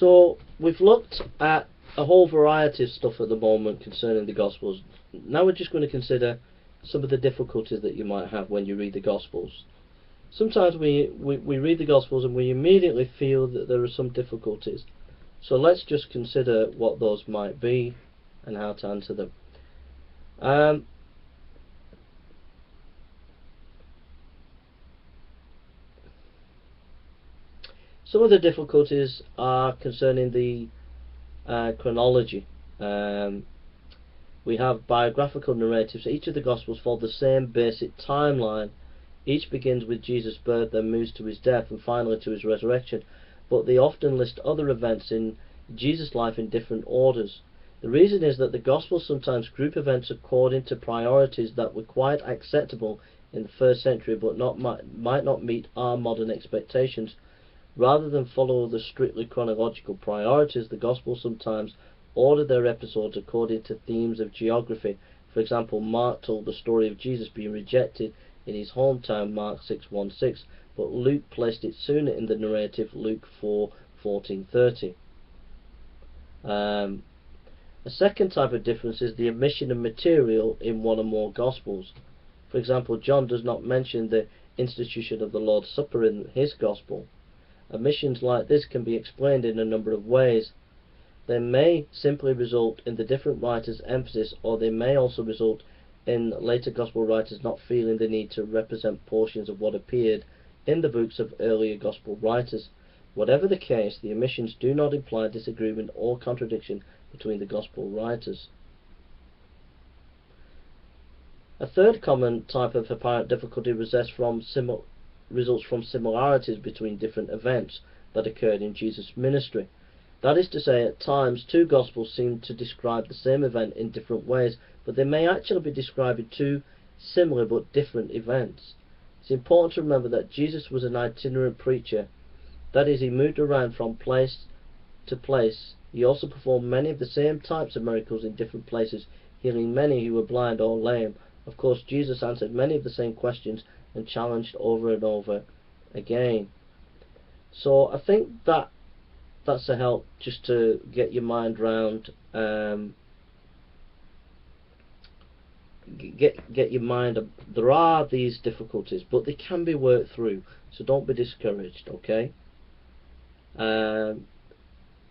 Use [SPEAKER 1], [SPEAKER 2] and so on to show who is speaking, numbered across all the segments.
[SPEAKER 1] So we've looked at a whole variety of stuff at the moment concerning the Gospels. Now we're just going to consider some of the difficulties that you might have when you read the Gospels. Sometimes we read the Gospels and we immediately feel that there are some difficulties. So let's just consider what those might be and how to answer them. Some of the difficulties are concerning the chronology. We have biographical narratives. Each of the Gospels follow the same basic timeline. Each begins with Jesus' birth, then moves to his death, and finally to his resurrection. But they often list other events in Jesus' life in different orders. The reason is that the Gospels sometimes group events according to priorities that were quite acceptable in the first century, but might not meet our modern expectations. Rather than follow the strictly chronological priorities, the Gospels sometimes order their episodes according to themes of geography. For example, Mark told the story of Jesus being rejected in his hometown, Mark 6:16, but Luke placed it sooner in the narrative, Luke 4:14-30. A second type of difference is the omission of material in one or more Gospels. For example, John does not mention the institution of the Lord's Supper in his Gospel. Omissions like this can be explained in a number of ways. They may simply result in the different writers' emphasis, or they may also result in later Gospel writers not feeling the need to represent portions of what appeared in the books of earlier Gospel writers. Whatever the case, the omissions do not imply disagreement or contradiction between the Gospel writers. A third common type of apparent difficulty results from similarities between different events that occurred in Jesus' ministry. That is to say, at times two Gospels seem to describe the same event in different ways, but they may actually be describing two similar but different events. It's important to remember that Jesus was an itinerant preacher. That is, he moved around from place to place. He also performed many of the same types of miracles in different places, healing many who were blind or lame. Of course, Jesus answered many of the same questions and challenged over and over again. So I think that's a help just to get your mind round, get your mind. There are these difficulties, but they can be worked through. So don't be discouraged. Okay.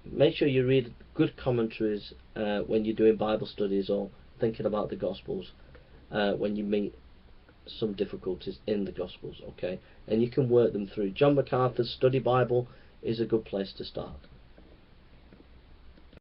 [SPEAKER 1] Make sure you read good commentaries when you're doing Bible studies or thinking about the Gospels when you meet some difficulties in the Gospels, okay? And you can work them through. John MacArthur's Study Bible is a good place to start.